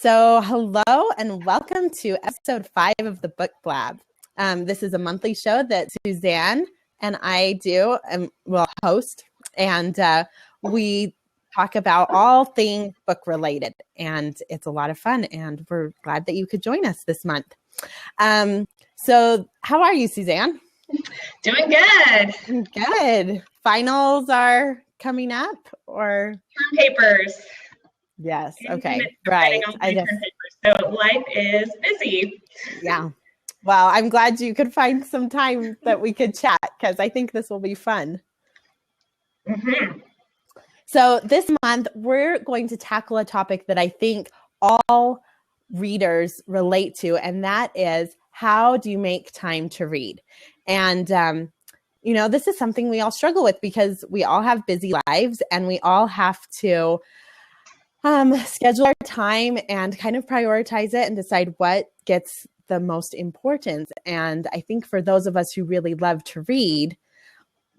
Hello and welcome to episode 5 of the Book Blab. This is a monthly show that Suzanne and I do and will host, and we talk about all things book related, and it's a lot of fun, and we're glad that you could join us this month. So how are you, Suzanne? Doing good. Good. Finals are coming up, or term papers. Yes. Okay. Right. So life is busy. Yeah. Well, I'm glad you could find some time that we could chat, because I think this will be fun. Mm-hmm. So this month, we're going to tackle a topic that I think all readers relate to, and that is, how do you make time to read? And, this is something we all struggle with because we all have busy lives and we all have to schedule our time and kind of prioritize it and decide what gets the most importance. And I think for those of us who really love to read,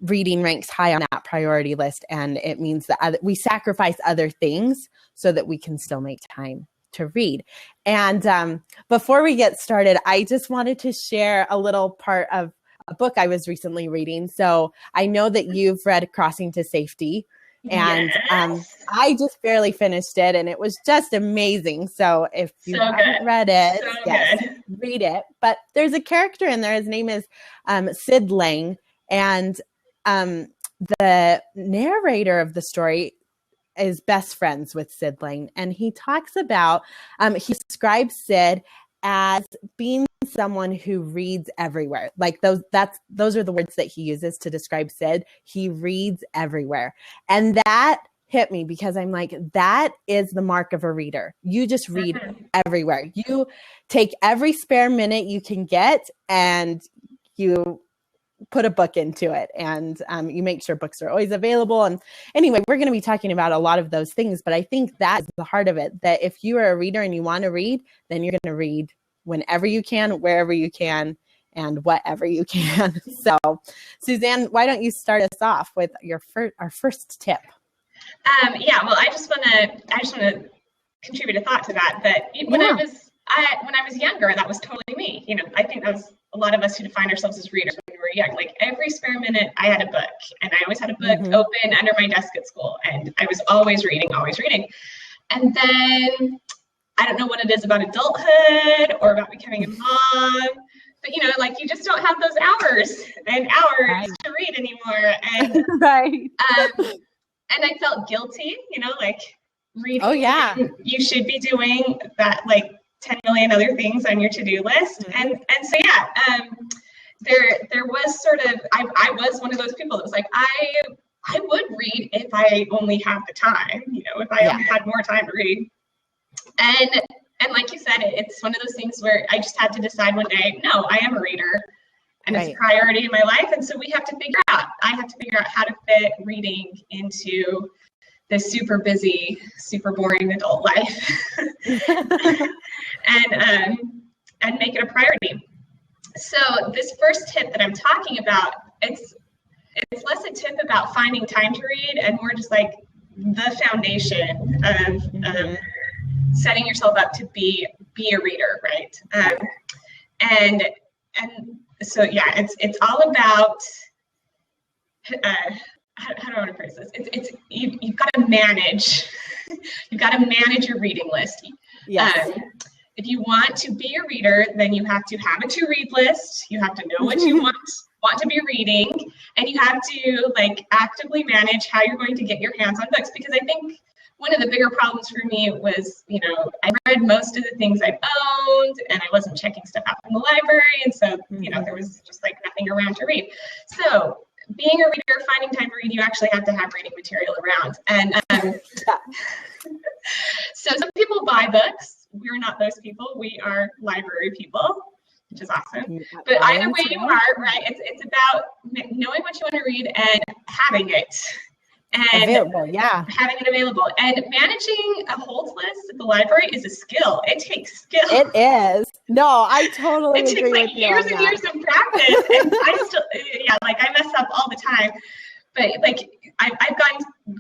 reading ranks high on that priority list. And it means that we sacrifice other things so that we can still make time to read. And before we get started, I just wanted to share a little part of a book I was recently reading. So I know that you've read Crossing to Safety. And I just barely finished it, and it was just amazing. So if you haven't read it, read it. But there's a character in there. His name is Sid Lang, and the narrator of the story is best friends with Sid Lang, and he talks about he describes Sid as being someone who reads everywhere. Like those are the words that he uses to describe Sid. He reads everywhere. And that hit me because I'm like, that is the mark of a reader. You just read everywhere. You take every spare minute you can get and you put a book into it, and you make sure books are always available. And anyway, we're going to be talking about a lot of those things, but I think that's the heart of it, that if you are a reader and you want to read, then you're going to read whenever you can, wherever you can, and whatever you can. So, Suzanne, why don't you start us off with our first tip? Well, I just want to contribute a thought to that. That when I was younger, that was totally me. I think that was a lot of us who defined ourselves as readers when we were young. Like every spare minute, I had a book, and I always had a book open under my desk at school, and I was always reading. And then I don't know what it is about adulthood or about becoming a mom, but you just don't have those hours to read anymore. And right. And I felt guilty, reading. Oh yeah. You should be doing that, 10 million other things on your to-do list. And so there was sort of, I was one of those people that was like, I would read if I only had the time, if I only had more time to read. And like you said, it's one of those things where I just had to decide one day, no, I am a reader, and it's a priority in my life. And so I have to figure out how to fit reading into this super busy, super boring adult life and make it a priority. So this first tip that I'm talking about, it's less a tip about finding time to read and more just like the foundation of setting yourself up to be a reader, right? And so it's all about how do I want to phrase this? It's you've got to manage your reading list. Yes. If you want to be a reader, then you have to have a to-read list. You have to know what you want to be reading, and you have to actively manage how you're going to get your hands on books. Because I think one of the bigger problems for me was, I read most of the things I owned, and I wasn't checking stuff out from the library, and so there was just nothing around to read. So being a reader, finding time to read, you actually have to have reading material around. And so some people buy books. We're not those people. We are library people, which is awesome. But either way you are, right? It's about knowing what you want to read and having it. And having it available. And managing a holds list at the library is a skill. It takes skill. It is. No, I totally agree with you. It takes years and years of practice. And I still, I mess up all the time. but like I've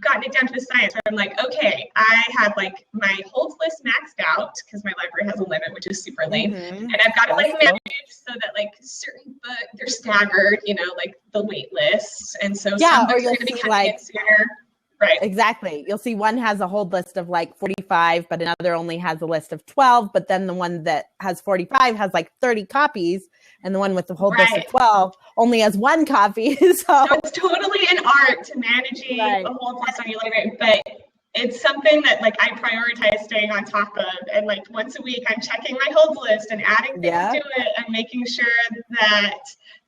gotten it down to the science where I'm like, okay, I had like my holds list maxed out because my library has a limit, which is super lame. And I've got it like managed so that like certain books, they're staggered, you know, like the wait lists. And so some books are going to be coming in sooner. Right. Exactly. You'll see one has a hold list of like 45, but another only has a list of 12. But then the one that has 45 has like 30 copies. And the one with the hold list of 12 only has one copy. So it's totally an art to managing a hold list on your library. But it's something that like I prioritize staying on top of. And like once a week, I'm checking my hold list and adding things to it and making sure that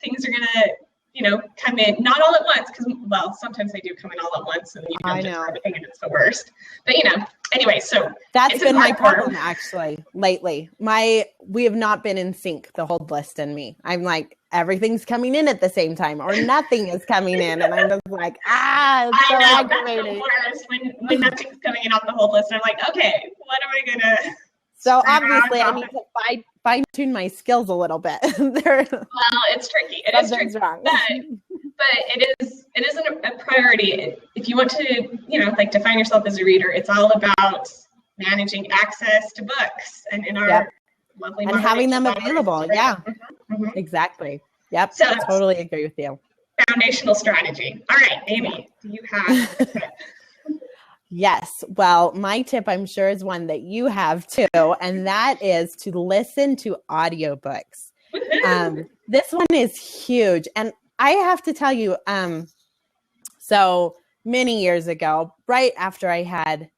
things are going to, you know, come in, not all at once, because, well, sometimes they do come in all at once and you don't just everything and it's the worst. But, you know, anyway, so that's been my problem actually lately. We have not been in sync, the hold list and me. I'm like, everything's coming in at the same time or nothing is coming in. And I'm just like, it's so aggravating. That's the worst when nothing's coming in off the hold list. I'm like, okay, what am I going to... So obviously I need to fine tune my skills a little bit. Well, it's tricky. It is tricky, wrong. but it isn't a priority. If you want to, you know, like define yourself as a reader, it's all about managing access to books and in our lovely and having them available. Yeah, exactly. Yep. So I totally agree with you. Foundational strategy. All right, Amy, do you have a tip? Yes. Well, my tip, I'm sure, is one that you have too, and that is to listen to audiobooks. This one is huge. And I have to tell you, so many years ago, right after I had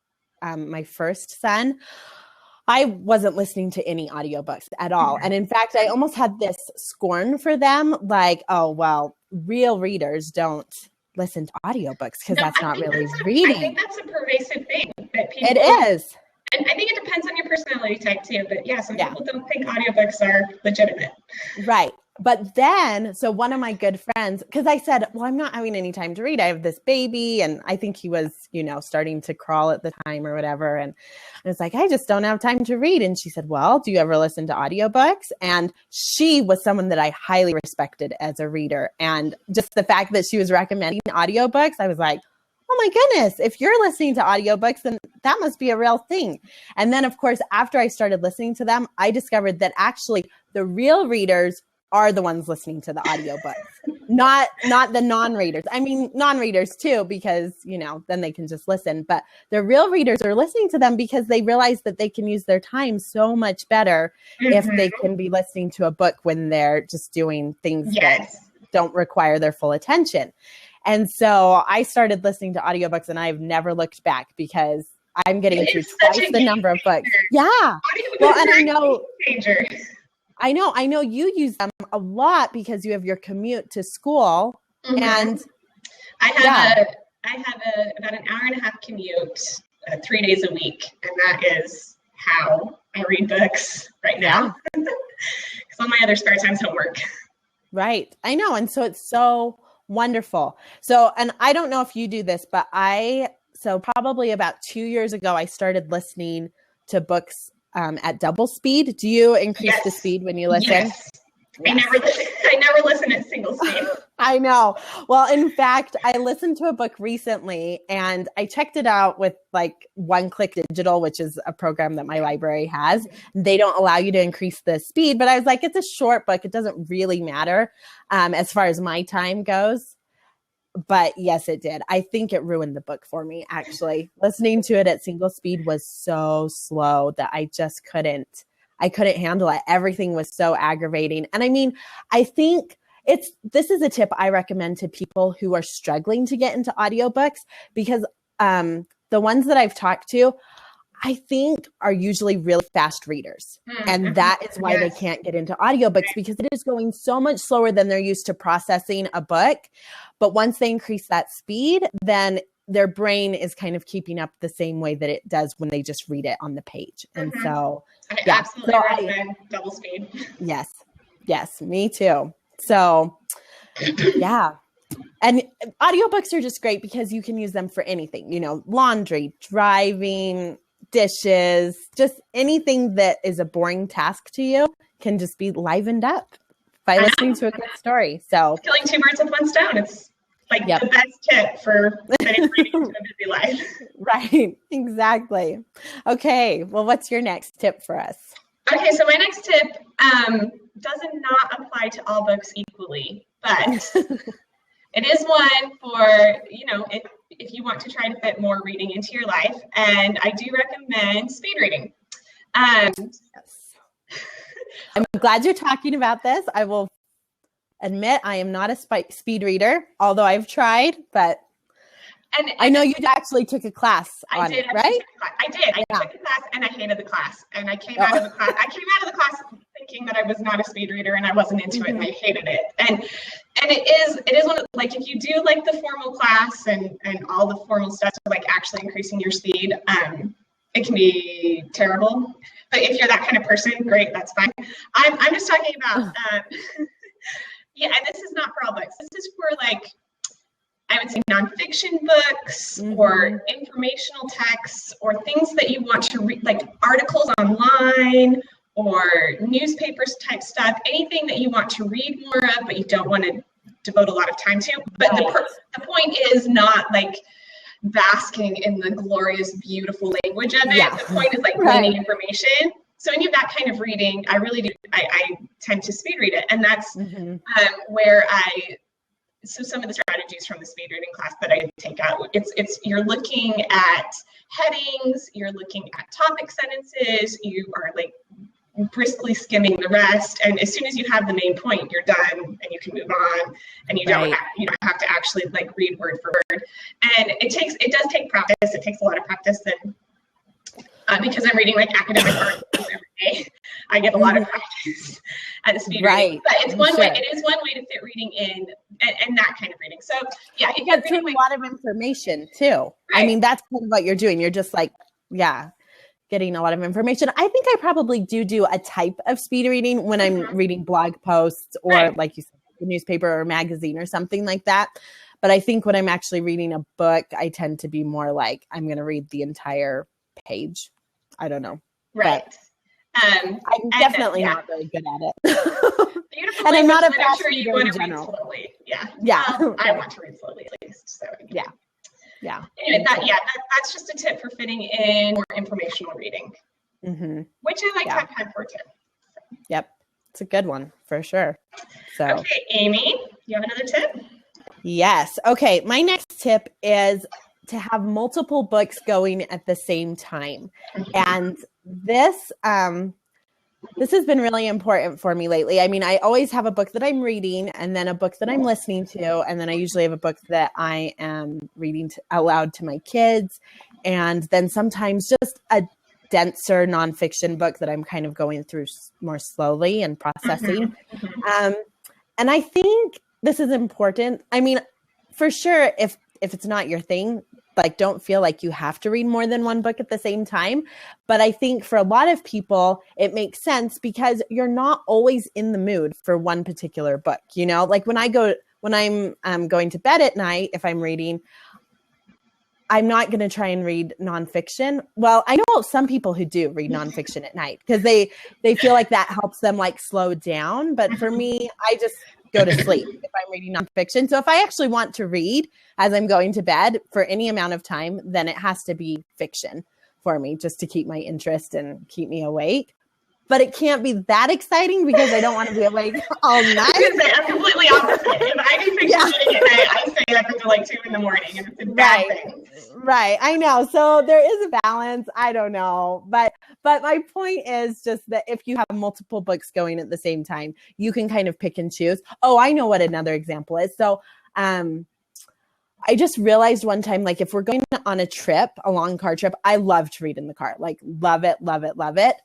my first son, I wasn't listening to any audiobooks at all. And in fact, I almost had this scorn for them, like, oh, well, real readers don't listen to audiobooks because that's not really reading. I think that's a pervasive thing that people. It is. And I think it depends on your personality type too. But yeah, some people don't think audiobooks are legitimate. Right. But then, so one of my good friends, because I said, well, I'm not having any time to read. I have this baby. And I think he was, you know, starting to crawl at the time or whatever. And I was like, I just don't have time to read. And she said, well, do you ever listen to audiobooks? And she was someone that I highly respected as a reader. And just the fact that she was recommending audiobooks, I was like, oh my goodness, if you're listening to audiobooks, then that must be a real thing. And then, of course, after I started listening to them, I discovered that actually the real readers are the ones listening to the audiobooks, not the non-readers. I mean, non-readers too, because, you know, then they can just listen. But the real readers are listening to them because they realize that they can use their time so much better if they can be listening to a book when they're just doing things that don't require their full attention. And so I started listening to audiobooks and I've never looked back because I'm getting through twice the number of books. Yeah. Well, and I know you use them a lot because you have your commute to school. And I have about an hour and a half commute 3 days a week. And that is how I read books right now. Because all my other spare time's homework. Right. I know. And so it's so wonderful. So, and I don't know if you do this, but so probably about 2 years ago, I started listening to books at double speed. Do you increase the speed when you listen? Yes. I never listen at single speed. I know. Well, in fact, I listened to a book recently and I checked it out with like One Click Digital, which is a program that my library has. They don't allow you to increase the speed, but I was like, it's a short book. It doesn't really matter as far as my time goes. But yes, it did. I think it ruined the book for me, actually. Listening to it at single speed was so slow that I just couldn't handle it. Everything was so aggravating. And I mean, I think this is a tip I recommend to people who are struggling to get into audiobooks because the ones that I've talked to, I think are usually really fast readers. And that is why they can't get into audiobooks because it is going so much slower than they're used to processing a book. But once they increase that speed, then their brain is kind of keeping up the same way that it does when they just read it on the page. And so, I absolutely recommend double speed. Yes, me too. So, yeah. And audiobooks are just great because you can use them for anything, you know, laundry, driving, dishes, just anything that is a boring task to you can just be livened up by listening to a good story. So killing two birds with one stone. It's like Yep. the best tip for fitting reading into a busy life. Right. Exactly. Okay. Well, what's your next tip for us? Okay, so my next tip does not apply to all books equally, but it is one for, if you want to try to fit more reading into your life, and I do recommend speed reading. Yes. I'm glad you're talking about this. I will admit I am not a speed reader, although I've tried, but I know you actually took a class on it, right? I did. I took a class and I hated the class. And I came out of the class thinking that I was not a speed reader and I wasn't into it and I hated it. And it is one of, like, if you do like the formal class and all the formal steps of like actually increasing your speed, it can be terrible. But if you're that kind of person, great, that's fine. I'm just talking about yeah, and this is not for all books. This is for, like, I would say nonfiction books or informational texts or things that you want to read, like articles online or newspapers type stuff, anything that you want to read more of, but you don't want to devote a lot of time to. But the point is not like basking in the glorious, beautiful language of it. Yeah. The point is like gaining information. So any of that kind of reading, I really do, I tend to speed read it. And that's where so some of the strategies from the speed reading class that I take out, you're looking at headings, you're looking at topic sentences, you are like briskly skimming the rest. And as soon as you have the main point, you're done and you can move on, and you don't have to actually like read word for word. And it does take practice. It takes a lot of practice, and because I'm reading like academic articles every day, I get a lot of practice at the speed reading. But it's one way. It is one way to fit reading in, and that kind of reading. So yeah, you get through a lot of information too. Right. I mean, that's kind of what you're doing. You're just like, getting a lot of information. I think I probably do a type of speed reading when I'm reading blog posts or like you said, a newspaper or a magazine or something like that. But I think when I'm actually reading a book, I tend to be more like, I'm going to read the entire page. I don't know. Right. I'm definitely not very good at it. Beautiful. And I'm not a fast reader. You want to read slowly. Yeah. Yeah. I want to read slowly at least. So yeah. Yeah. Anyway, that's just a tip for fitting in more informational reading, which I like to have time for too. So. Yep. It's a good one for sure. So. Okay, Amy, you have another tip? Yes. Okay. My next tip is to have multiple books going at the same time. And this has been really important for me lately. I mean, I always have a book that I'm reading and then a book that I'm listening to. And then I usually have a book that I am reading out loud to my kids. And then sometimes just a denser nonfiction book that I'm kind of going through more slowly and processing. And I think this is important. I mean, for sure, if it's not your thing, like, don't feel like you have to read more than one book at the same time. But I think for a lot of people, it makes sense because you're not always in the mood for one particular book. You know, like when I'm going to bed at night, if I'm reading, I'm not going to try and read nonfiction. Well, I know some people who do read nonfiction at night because they feel like that helps them like slow down. But for me, I just go to sleep if I'm reading nonfiction. So if I actually want to read as I'm going to bed for any amount of time, then it has to be fiction for me just to keep my interest and keep me awake. But it can't be that exciting because I don't want to be awake all night. I'm completely opposite. If I do fiction reading at night, I stay up until like 2 a.m. and it's a bad thing. Right. I know. So there is a balance. I don't know. But my point is just that if you have multiple books going at the same time, you can kind of pick and choose. Oh, I know what another example is. So I just realized one time, like if we're going on a trip, a long car trip, I love to read in the car. Like love it, love it, love it.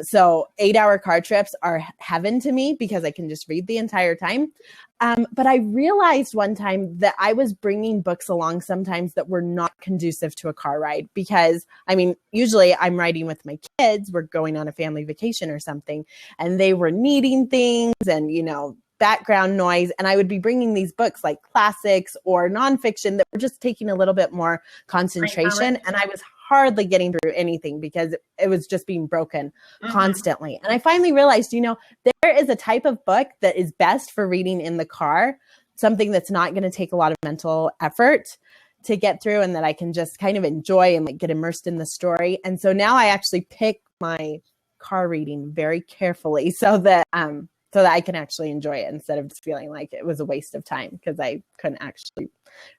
So 8-hour car trips are heaven to me because I can just read the entire time. But I realized one time that I was bringing books along sometimes that were not conducive to a car ride because, I mean, usually I'm riding with my kids. We're going on a family vacation or something, and they were needing things and, you know, background noise. And I would be bringing these books like classics or nonfiction that were just taking a little bit more concentration. And I was hardly getting through anything because it was just being broken constantly. And I finally realized, you know, there is a type of book that is best for reading in the car something that's not going to take a lot of mental effort to get through, and that I can just kind of enjoy and like get immersed in the story. And so now I actually pick my car reading very carefully so that I can actually enjoy it instead of just feeling like it was a waste of time because I couldn't actually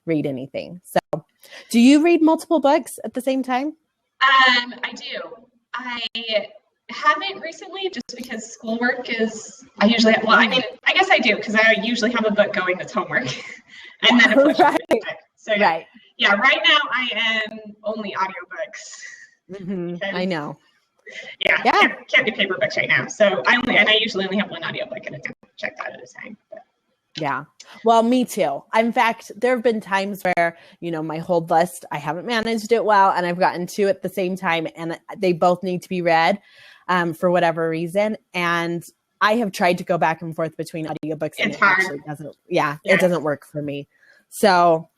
read anything. So do you read multiple books at the same time? I do. I haven't recently just because schoolwork is, I usually, well, I mean, I guess I do because I usually have a book going that's homework and then a book. Right. So yeah, right. Yeah, right now I am only audiobooks. I know. Yeah. Can't do paper books right now. So I usually only have one audiobook and I check that at a time. But. Yeah. Well, me too. In fact, there have been times where, my hold list, I haven't managed it well, and I've gotten two at the same time, and they both need to be read for whatever reason. And I have tried to go back and forth between audiobooks, and it actually doesn't. Yeah, it doesn't work for me. So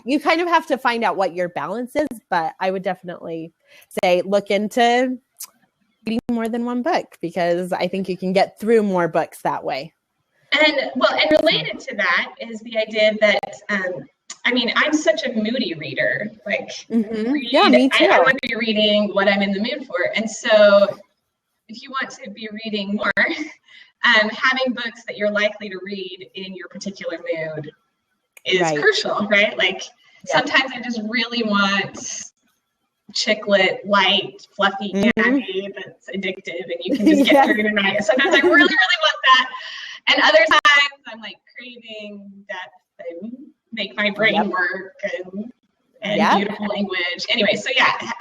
you kind of have to find out what your balance is, but I would definitely say look into reading more than one book because I think you can get through more books that way. And related to that is the idea that, I'm such a moody reader. Like, yeah, me too. I want to be reading what I'm in the mood for. And so if you want to be reading more, having books that you're likely to read in your particular mood is crucial, right? Like sometimes I just really want chick lit, light, fluffy candy that's addictive and you can just get through the night. Sometimes I really, really want that. And other times I'm like craving depth and make my brain work and beautiful language. Anyway, so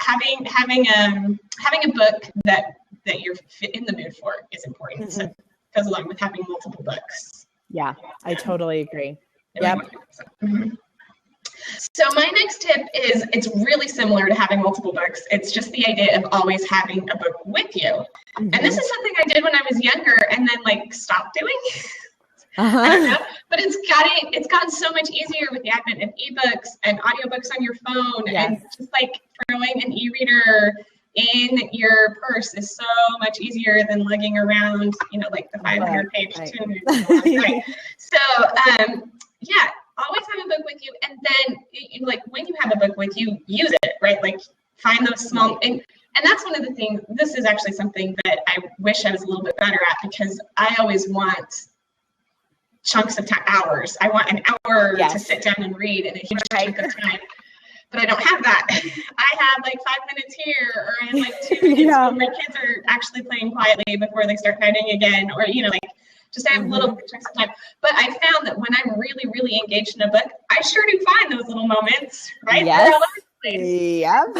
having a book that you're in the mood for is important. So it goes along with having multiple books. Yeah, I totally agree. Yep. So my next tip is, it's really similar to having multiple books. It's just the idea of always having a book with you. And this is something I did when I was younger and then stopped doing. I don't know, but it's gotten so much easier with the advent of ebooks and audiobooks on your phone and just throwing an e-reader in your purse is so much easier than lugging around, the 500-page tome. So, always have a book with you, and then when you have a book with you, use it, right? Find those small and that's one of the things. This is actually something that I wish I was a little bit better at because I always want chunks of time, hours. I want an hour to sit down and read in a huge chunk of time. But I don't have that. I have 5 minutes here, or I have 2 minutes when my kids are actually playing quietly before they start fighting again, or just have little chunks of time. But I found that when I'm really, really engaged in a book, I sure do find those little moments, right? Yes. Yep.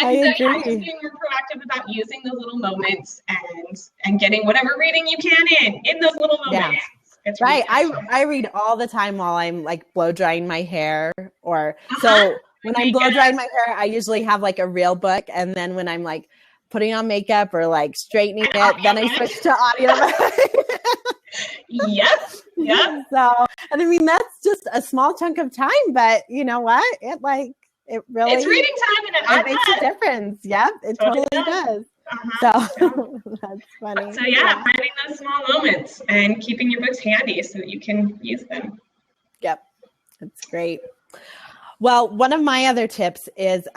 And just being more proactive about using those little moments and getting whatever reading you can in those little moments. Yeah. It's right. I read all the time while I'm blow drying my hair so when I'm blow drying my hair, I usually have a real book. And then when I'm putting on makeup or straightening it, then I switch to audio. Yep. So, and that's just a small chunk of time, but you know what? It really, it's reading time and it makes a difference. Yep. It totally does. So that's funny. So finding those small moments and keeping your books handy so that you can use them. Yep. That's great. Well, one of my other tips is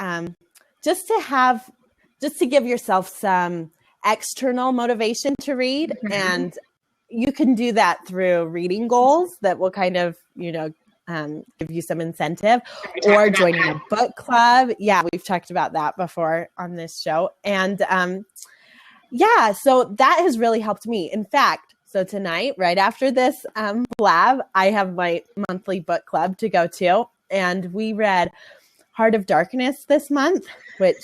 just to give yourself some external motivation to read. And you can do that through reading goals that will kind of, give you some incentive, or joining a book club. Yeah, we've talked about that before on this show. And so that has really helped me. In fact, so tonight, right after this Blab, I have my monthly book club to go to. And we read Heart of Darkness this month, which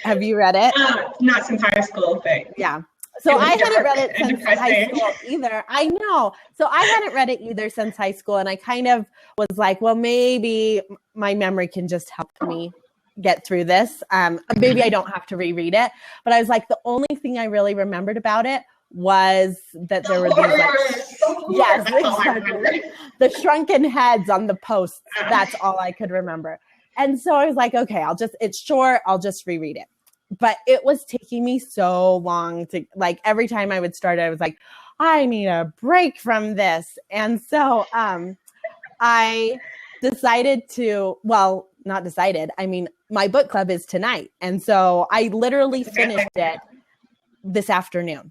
have you read it? Not since high school, but yeah. So I hadn't read it since high school either. I know. So I hadn't read it either since high school. And I kind of was like, well, maybe my memory can just help me get through this. Maybe I don't have to reread it. But I was like, the only thing I really remembered about it was that there were these the shrunken heads on the posts. That's all I could remember. And so I was like, okay, it's short. I'll just reread it. But it was taking me so long to every time I would start, I was like, I need a break from this. And so I decided to, well, not decided. I mean, my book club is tonight. And so I literally finished it this afternoon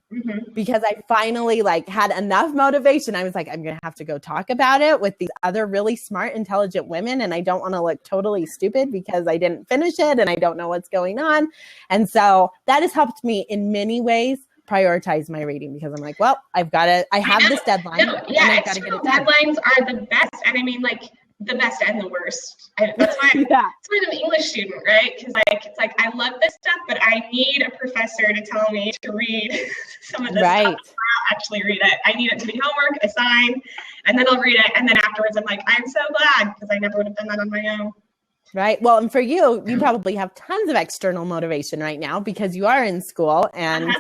because I finally had enough motivation. I was like, I'm going to have to go talk about it with these other really smart, intelligent women. And I don't want to look totally stupid because I didn't finish it and I don't know what's going on. And so that has helped me in many ways prioritize my reading because I'm like, well, I have this deadline. No, yeah, it's true. Deadlines are the best. And I mean, the best and the worst. That's why I'm an English student, right? Because it's like I love this stuff, but I need a professor to tell me to read some of this stuff. I'll actually read it. I need it to be homework, assigned, and then I'll read it. And then afterwards, I'm like, I'm so glad because I never would have done that on my own. Right. Well, and for you probably have tons of external motivation right now because you are in school and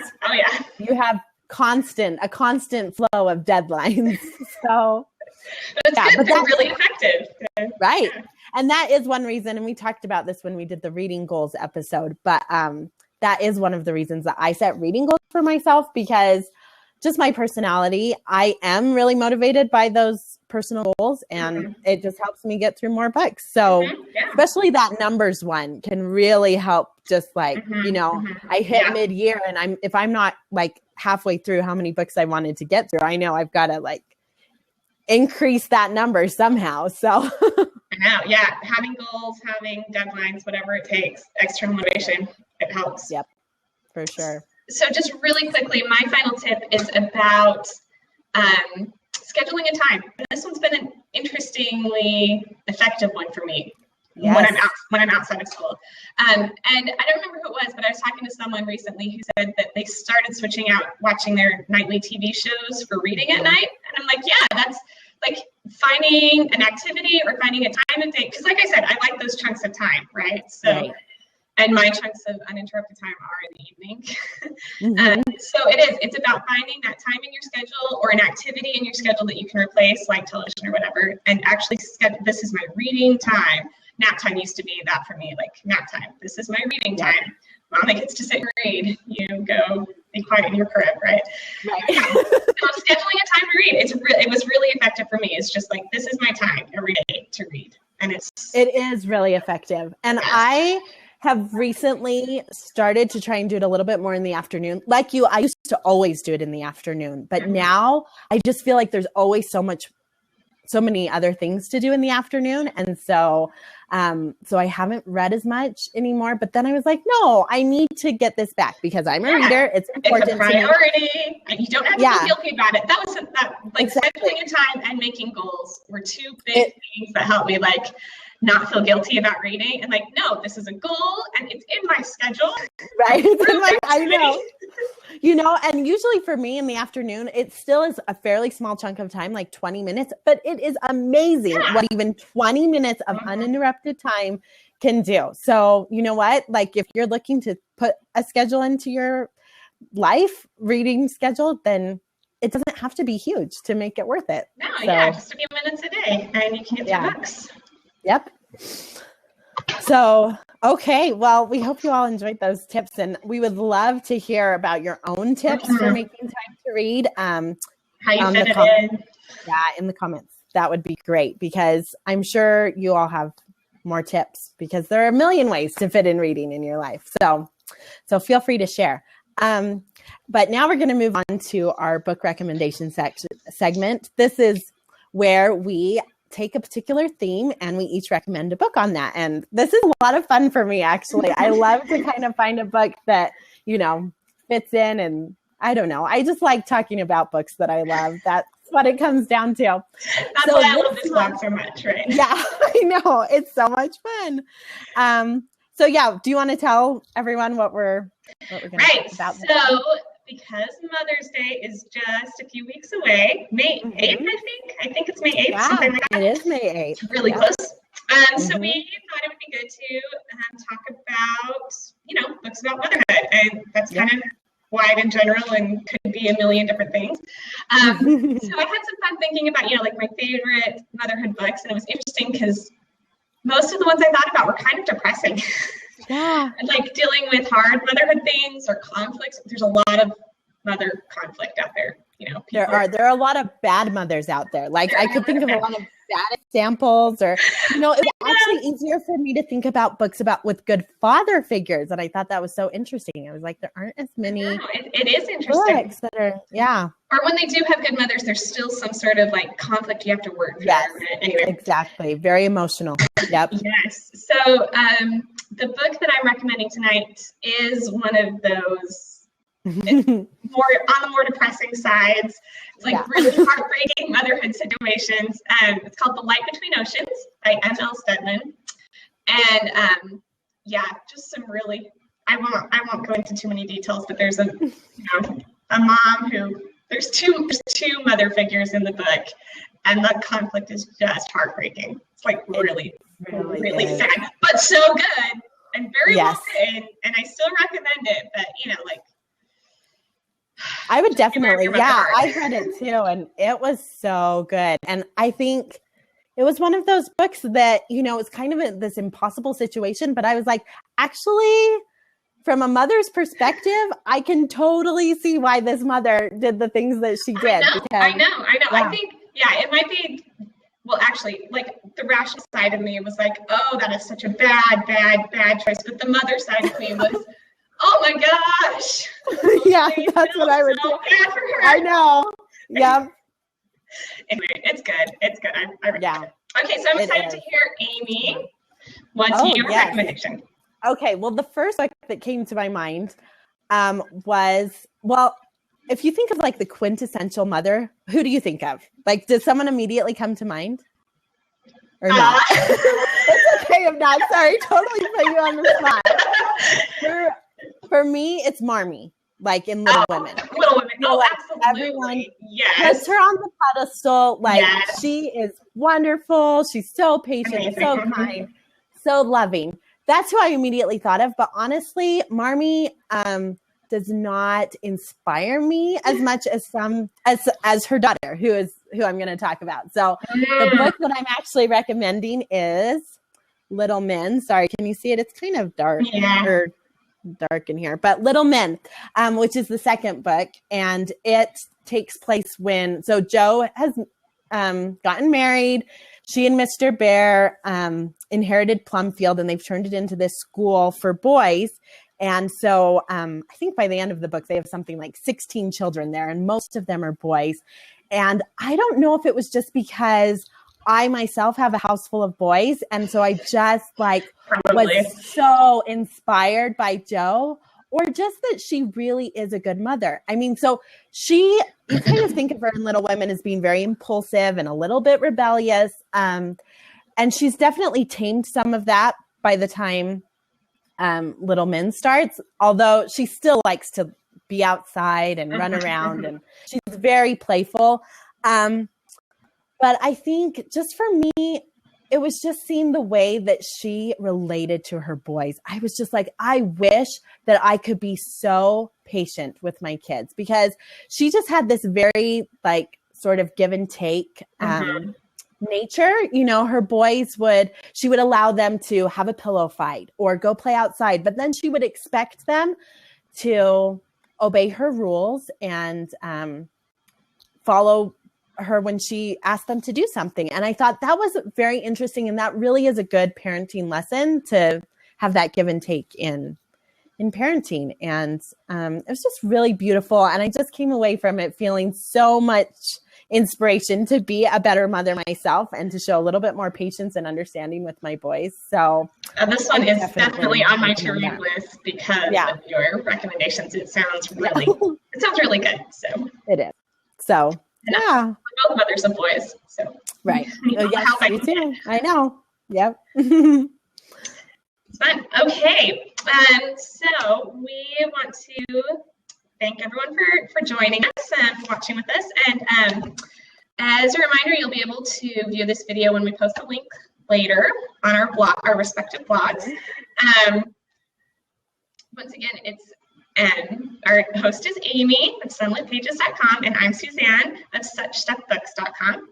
you have a constant flow of deadlines. So but it's good. They're really effective. Right. And that is one reason, and we talked about this when we did the reading goals episode, but that is one of the reasons that I set reading goals for myself because just my personality, I am really motivated by those personal goals and it just helps me get through more books. So especially that numbers one can really help just I hit mid-year and if I'm not halfway through how many books I wanted to get through, I know I've got to increase that number somehow. So I know, yeah. Having goals, having deadlines, whatever it takes, external motivation, it helps. Yep, for sure. So just really quickly, my final tip is about scheduling a time. This one's been an interestingly effective one for me when I'm outside of school. And I don't remember who it was, but I was talking to someone recently who said that they started switching out watching their nightly TV shows for reading at night. And I'm like, yeah, that's finding an activity or finding a time and day. Because like I said, I like those chunks of time, right? So, and my chunks of uninterrupted time are in the evening. So it's about finding that time in your schedule or an activity in your schedule that you can replace, like television or whatever, and actually schedule, this is my reading time. Nap time used to be that for me, nap time. This is my reading time. Mama gets to sit and read. You go be quiet in your crib, right? So scheduling a time to read, it was really effective for me. It's just this is my time every day to read. And it is really effective. And I have recently started to try and do it a little bit more in the afternoon. Like you, I used to always do it in the afternoon, but now I just feel like there's always so many other things to do in the afternoon. And so I haven't read as much anymore, but then I was like, no, I need to get this back because I'm a reader. It's important. It's a priority. And you don't have to feel guilty about it. Scheduling a time and making goals were two big things that helped me not feel guilty about reading and no, this is a goal and it's in my schedule. Right. I know. And usually for me in the afternoon, it still is a fairly small chunk of time, 20 minutes, but it is amazing what even 20 minutes of uninterrupted time can do. So you know what, if you're looking to put a schedule into your life, reading schedule, then it doesn't have to be huge to make it worth it. No, just a few minutes a day and you can get through books. Yep. So, okay. Well, we hope you all enjoyed those tips and we would love to hear about your own tips for making time to read. How you fit it in. Yeah, in the comments. That would be great because I'm sure you all have more tips because there are a million ways to fit in reading in your life. So feel free to share. But now we're going to move on to our book recommendation segment. This is where we take a particular theme and we each recommend a book on that. And this is a lot of fun for me, actually. I love to kind of find a book that, fits in. And I don't know. I just like talking about books that I love. That's what it comes down to. That's why I love this blog so much, right? Yeah, I know. It's so much fun. Do you want to tell everyone what we're going to talk about? So because Mother's Day is just a few weeks away, May 8th, I think it's May 8th, something like that. It is May 8th. It's really close. So we thought it would be good to talk about, books about motherhood. And that's kind of wide in general and could be a million different things. So I had some fun thinking about, my favorite motherhood books. And it was interesting because most of the ones I thought about were kind of depressing. Yeah. Dealing with hard motherhood things or conflicts. There's a lot of mother conflict out there. there are a lot of bad mothers out there. Like I could think of a lot of bad examples, or it's actually easier for me to think about books with good father figures, and I thought that was so interesting. I was like, there aren't as many. It is interesting. Books that are, yeah. Or when they do have good mothers, there's still some sort of like conflict you have to work through. Yes, anyway. Exactly. Very emotional. Yep. Yes. So the book that I'm recommending tonight is one of those more depressing sides. It's like really heartbreaking motherhood situations. It's called The Light Between Oceans by M.L. Stedman. And just some really, I won't go into too many details, but there's a mom who, there's two mother figures in the book, and the conflict is just heartbreaking. It's like really sad, but so good and very well written, and I still recommend it. But I would definitely, I read it too, and it was so good. And I think it was one of those books that, it's kind of this impossible situation, but I was like, actually, from a mother's perspective, I can totally see why this mother did the things that she did. I know. Yeah. I think, it might be, well, actually, like the rational side of me was like, oh, that is such a bad choice. But the mother side of me was, oh my gosh. Yeah, that's what I would do. I know. Yeah. Anyway, it's good. I recommend it. Okay, so I'm excited to hear, Amy, what's your recommendation? Okay, well, the first book that came to my mind was, if you think of like the quintessential mother, who do you think of? Like, does someone immediately come to mind? Or not? It's okay if not. Sorry, totally put you on the spot. For me, it's Marmee, like in Little Women. Little Women. Absolutely. Everyone puts her on the pedestal. Like, she is wonderful. She's so patient, so kind, so loving. That's who I immediately thought of. But honestly, Marmee does not inspire me as much as her daughter, who I'm going to talk about. So the book that I'm actually recommending is Little Men. Sorry, can you see it? It's kind of dark in here, but Little Men, which is the second book, and it takes place when Jo has gotten married. She and Mr. Bear inherited Plumfield, and they've turned it into this school for boys. And so I think by the end of the book, they have something like 16 children there, and most of them are boys. And I don't know if it was just because I myself have a house full of boys, and so I just was so inspired by Jo, or just that she really is a good mother. I mean, so you kind of think of her in Little Women as being very impulsive and a little bit rebellious. And she's definitely tamed some of that by the time Little Men starts, although she still likes to be outside and run around, and she's very playful. But I think just for me, it was just seeing the way that she related to her boys. I was just like, I wish that I could be so patient with my kids, because she just had this very sort of give and take nature. Her boys she would allow them to have a pillow fight or go play outside, but then she would expect them to obey her rules and follow her when she asked them to do something. And I thought that was very interesting. And that really is a good parenting lesson, to have that give and take in parenting. And it was just really beautiful. And I just came away from it feeling so much inspiration to be a better mother myself, and to show a little bit more patience and understanding with my boys. So this one is definitely on my to-read list because of your recommendations. It sounds really good. So it is. So yeah, we're both mothers of boys. So right. Yes, me too. I know. Yep. It's fun. Okay. So we want to thank everyone for joining us and watching with us. And as a reminder, you'll be able to view this video when we post a link later on our respective blogs. Once again, our host is Amy of sunlitpages.com, and I'm Suzanne of suchstuffbooks.com.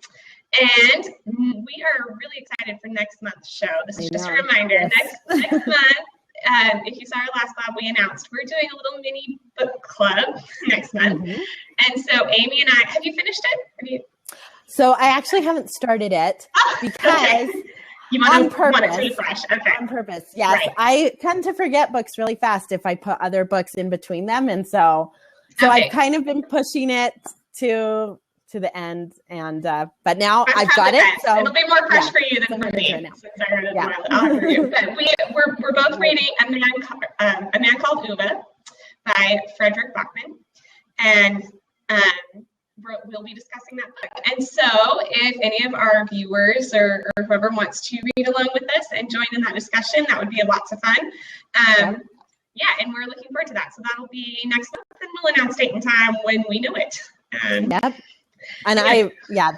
And we are really excited for next month's show. This is just a reminder. Next month, if you saw our last blog, we announced we're doing a little mini book club next month. And so Amy and I, have you finished it? So I actually haven't started it because you want to refresh. Okay. On purpose. Yes. Right. I tend to forget books really fast if I put other books in between them. And so I've kind of been pushing it to the end, and but now I've got it. So it'll be more fresh for you than for me. Since I read it I'll review. But we're both reading A Man Called Uwe by Frederick Bachman, and we'll be discussing that book. And so if any of our viewers or whoever wants to read along with us and join in that discussion, that would be lots of fun. Yeah, and we're looking forward to that. So that'll be next month, and we'll announce date and time when we know it. Yep. And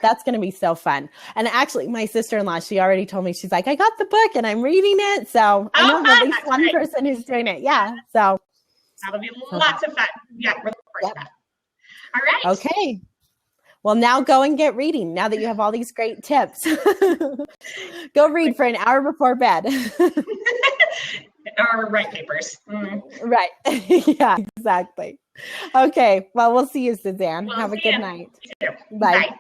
that's going to be so fun. And actually, my sister-in-law, she already told me, she's like, I got the book and I'm reading it. So I know at least one person who's doing it. Yeah. So that'll be lots of fun. Yeah, we're looking forward to that. All right. Okay. Well, now go and get reading. Now that you have all these great tips, go read for an hour before bed. Or write papers. Right. Yeah, exactly. Okay. Well, we'll see you, Suzanne. Have a good night. You too. Bye. Bye.